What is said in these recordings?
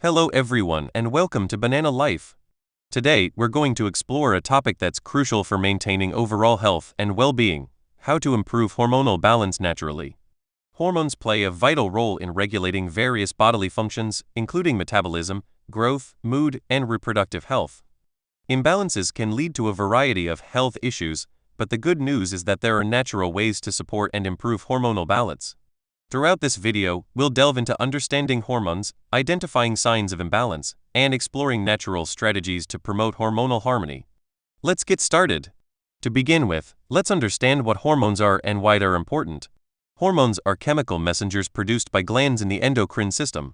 Hello everyone and welcome to Banana Life. Today, we're going to explore a topic that's crucial for maintaining overall health and well-being: how to improve hormonal balance naturally. Hormones play a vital role in regulating various bodily functions, including metabolism, growth, mood, and reproductive health. Imbalances can lead to a variety of health issues, but the good news is that there are natural ways to support and improve hormonal balance. Throughout this video, we'll delve into understanding hormones, identifying signs of imbalance, and exploring natural strategies to promote hormonal harmony. Let's get started. To begin with, let's understand what hormones are and why they're important. Hormones are chemical messengers produced by glands in the endocrine system.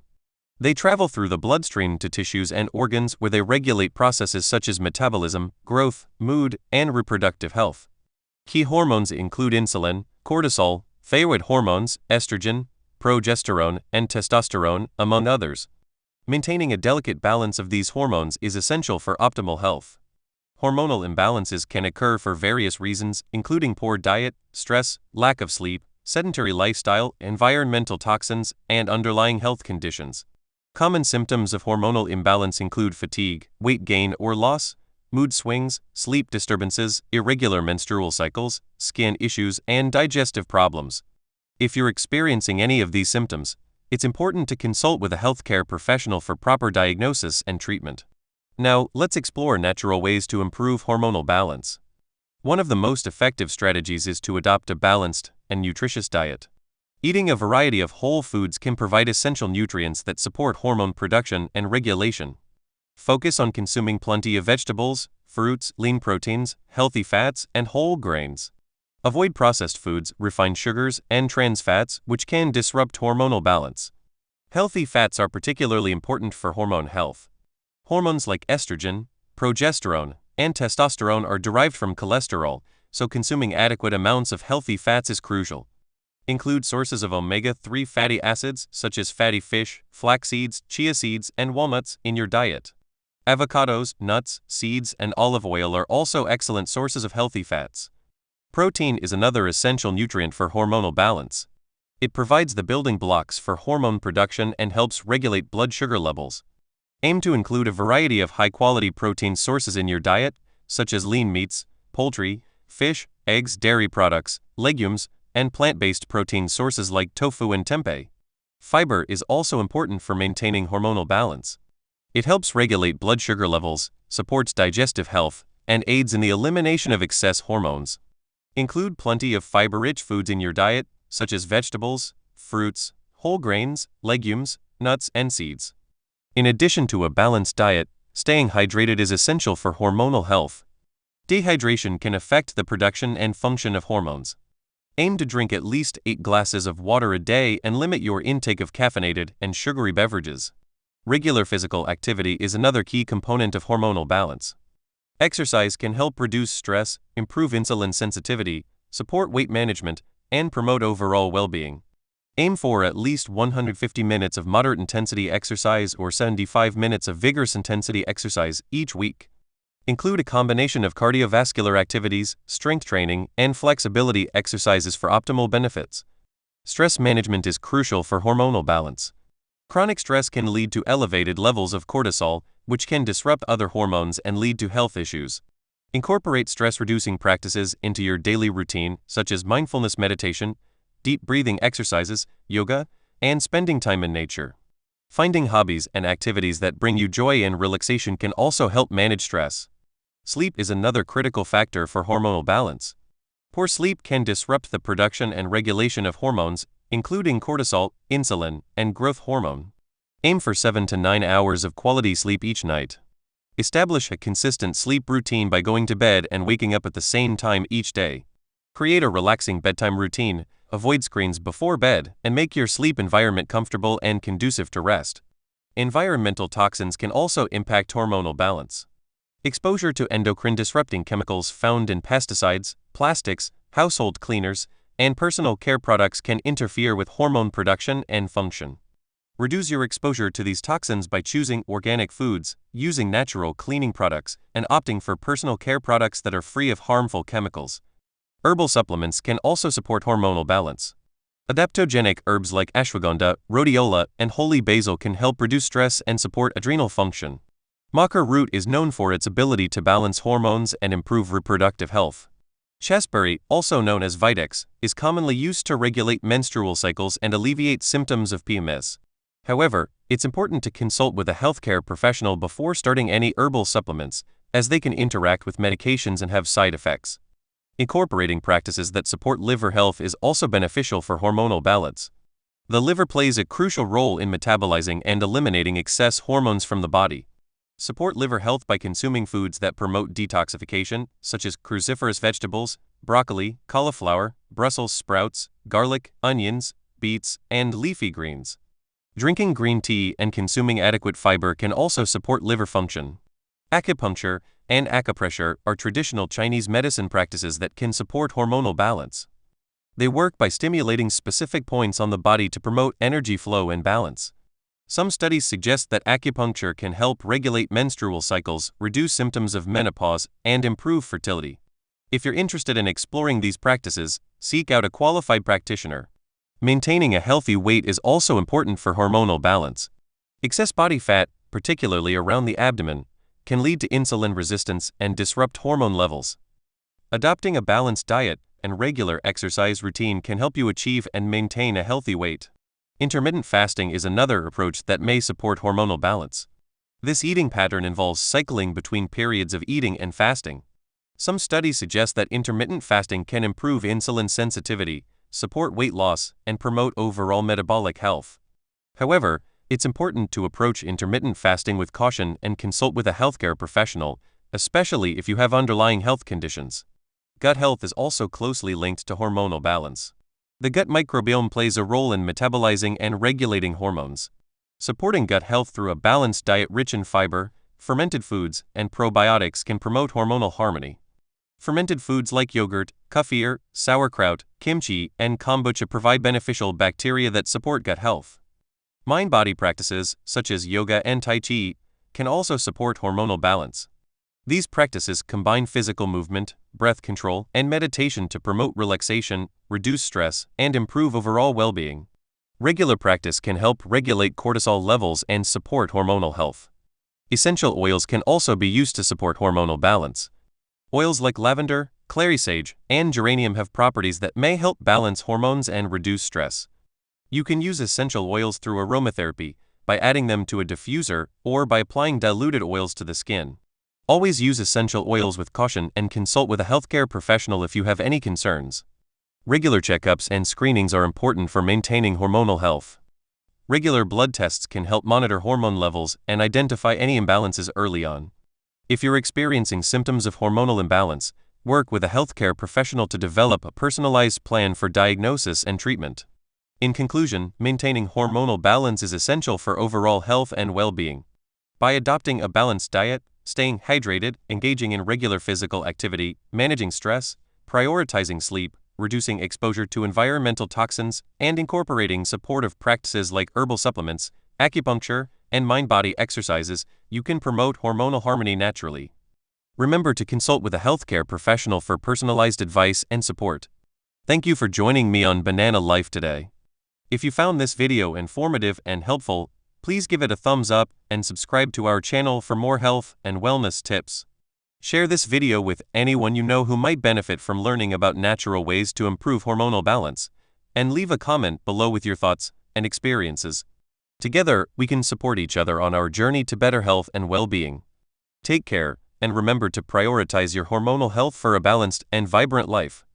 They travel through the bloodstream to tissues and organs where they regulate processes such as metabolism, growth, mood, and reproductive health. Key hormones include insulin, cortisol, thyroid hormones, estrogen, progesterone, and testosterone, among others. Maintaining a delicate balance of these hormones is essential for optimal health. Hormonal imbalances can occur for various reasons, including poor diet, stress, lack of sleep, sedentary lifestyle, environmental toxins, and underlying health conditions. Common symptoms of hormonal imbalance include fatigue, weight gain or loss, mood swings, sleep disturbances, irregular menstrual cycles, skin issues, and digestive problems. If you're experiencing any of these symptoms, it's important to consult with a healthcare professional for proper diagnosis and treatment. Now, let's explore natural ways to improve hormonal balance. One of the most effective strategies is to adopt a balanced and nutritious diet. Eating a variety of whole foods can provide essential nutrients that support hormone production and regulation. Focus on consuming plenty of vegetables, fruits, lean proteins, healthy fats, and whole grains. Avoid processed foods, refined sugars, and trans fats, which can disrupt hormonal balance. Healthy fats are particularly important for hormone health. Hormones like estrogen, progesterone, and testosterone are derived from cholesterol, so consuming adequate amounts of healthy fats is crucial. Include sources of omega-3 fatty acids such as fatty fish, flax seeds, chia seeds, and walnuts in your diet. Avocados, nuts, seeds, and olive oil are also excellent sources of healthy fats. Protein is another essential nutrient for hormonal balance. It provides the building blocks for hormone production and helps regulate blood sugar levels. Aim to include a variety of high-quality protein sources in your diet, such as lean meats, poultry, fish, eggs, dairy products, legumes, and plant-based protein sources like tofu and tempeh. Fiber is also important for maintaining hormonal balance. It helps regulate blood sugar levels, supports digestive health, and aids in the elimination of excess hormones. Include plenty of fiber-rich foods in your diet, such as vegetables, fruits, whole grains, legumes, nuts, and seeds. In addition to a balanced diet, staying hydrated is essential for hormonal health. Dehydration can affect the production and function of hormones. Aim to drink at least 8 glasses of water a day and limit your intake of caffeinated and sugary beverages. Regular physical activity is another key component of hormonal balance. Exercise can help reduce stress, improve insulin sensitivity, support weight management, and promote overall well-being. Aim for at least 150 minutes of moderate intensity exercise or 75 minutes of vigorous intensity exercise each week. Include a combination of cardiovascular activities, strength training, and flexibility exercises for optimal benefits. Stress management is crucial for hormonal balance. Chronic stress can lead to elevated levels of cortisol, which can disrupt other hormones and lead to health issues. Incorporate stress-reducing practices into your daily routine, such as mindfulness meditation, deep breathing exercises, yoga, and spending time in nature. Finding hobbies and activities that bring you joy and relaxation can also help manage stress. Sleep is another critical factor for hormonal balance. Poor sleep can disrupt the production and regulation of hormones, including cortisol, insulin, and growth hormone. Aim for 7 to 9 hours of quality sleep each night. Establish a consistent sleep routine by going to bed and waking up at the same time each day. Create a relaxing bedtime routine, avoid screens before bed, and make your sleep environment comfortable and conducive to rest. Environmental toxins can also impact hormonal balance. Exposure to endocrine-disrupting chemicals found in pesticides, plastics, household cleaners, and personal care products can interfere with hormone production and function. Reduce your exposure to these toxins by choosing organic foods, using natural cleaning products, and opting for personal care products that are free of harmful chemicals. Herbal supplements can also support hormonal balance. Adaptogenic herbs like ashwagandha, rhodiola, and holy basil can help reduce stress and support adrenal function. Maca root is known for its ability to balance hormones and improve reproductive health. Chasteberry, also known as Vitex, is commonly used to regulate menstrual cycles and alleviate symptoms of PMS. However, it's important to consult with a healthcare professional before starting any herbal supplements, as they can interact with medications and have side effects. Incorporating practices that support liver health is also beneficial for hormonal balance. The liver plays a crucial role in metabolizing and eliminating excess hormones from the body. Support liver health by consuming foods that promote detoxification, such as cruciferous vegetables, broccoli, cauliflower, Brussels sprouts, garlic, onions, beets, and leafy greens. Drinking green tea and consuming adequate fiber can also support liver function. Acupuncture and acupressure are traditional Chinese medicine practices that can support hormonal balance. They work by stimulating specific points on the body to promote energy flow and balance. Some studies suggest that acupuncture can help regulate menstrual cycles, reduce symptoms of menopause, and improve fertility. If you're interested in exploring these practices, seek out a qualified practitioner. Maintaining a healthy weight is also important for hormonal balance. Excess body fat, particularly around the abdomen, can lead to insulin resistance and disrupt hormone levels. Adopting a balanced diet and regular exercise routine can help you achieve and maintain a healthy weight. Intermittent fasting is another approach that may support hormonal balance. This eating pattern involves cycling between periods of eating and fasting. Some studies suggest that intermittent fasting can improve insulin sensitivity, support weight loss, and promote overall metabolic health. However, it's important to approach intermittent fasting with caution and consult with a healthcare professional, especially if you have underlying health conditions. Gut health is also closely linked to hormonal balance. The gut microbiome plays a role in metabolizing and regulating hormones. Supporting gut health through a balanced diet rich in fiber, fermented foods, and probiotics can promote hormonal harmony. Fermented foods like yogurt, kefir, sauerkraut, kimchi, and kombucha provide beneficial bacteria that support gut health. Mind-body practices, such as yoga and tai chi, can also support hormonal balance. These practices combine physical movement, breath control, and meditation to promote relaxation, reduce stress, and improve overall well-being. Regular practice can help regulate cortisol levels and support hormonal health. Essential oils can also be used to support hormonal balance. Oils like lavender, clary sage, and geranium have properties that may help balance hormones and reduce stress. You can use essential oils through aromatherapy, by adding them to a diffuser, or by applying diluted oils to the skin. Always use essential oils with caution and consult with a healthcare professional if you have any concerns. Regular checkups and screenings are important for maintaining hormonal health. Regular blood tests can help monitor hormone levels and identify any imbalances early on. If you're experiencing symptoms of hormonal imbalance, work with a healthcare professional to develop a personalized plan for diagnosis and treatment. In conclusion, maintaining hormonal balance is essential for overall health and well-being. By adopting a balanced diet, staying hydrated, engaging in regular physical activity, managing stress, prioritizing sleep, reducing exposure to environmental toxins, and incorporating supportive practices like herbal supplements, acupuncture, and mind-body exercises, you can promote hormonal harmony naturally. Remember to consult with a healthcare professional for personalized advice and support. Thank you for joining me on Banana Life today. If you found this video informative and helpful, please give it a thumbs up and subscribe to our channel for more health and wellness tips. Share this video with anyone you know who might benefit from learning about natural ways to improve hormonal balance, and leave a comment below with your thoughts and experiences. Together, we can support each other on our journey to better health and well-being. Take care, and remember to prioritize your hormonal health for a balanced and vibrant life.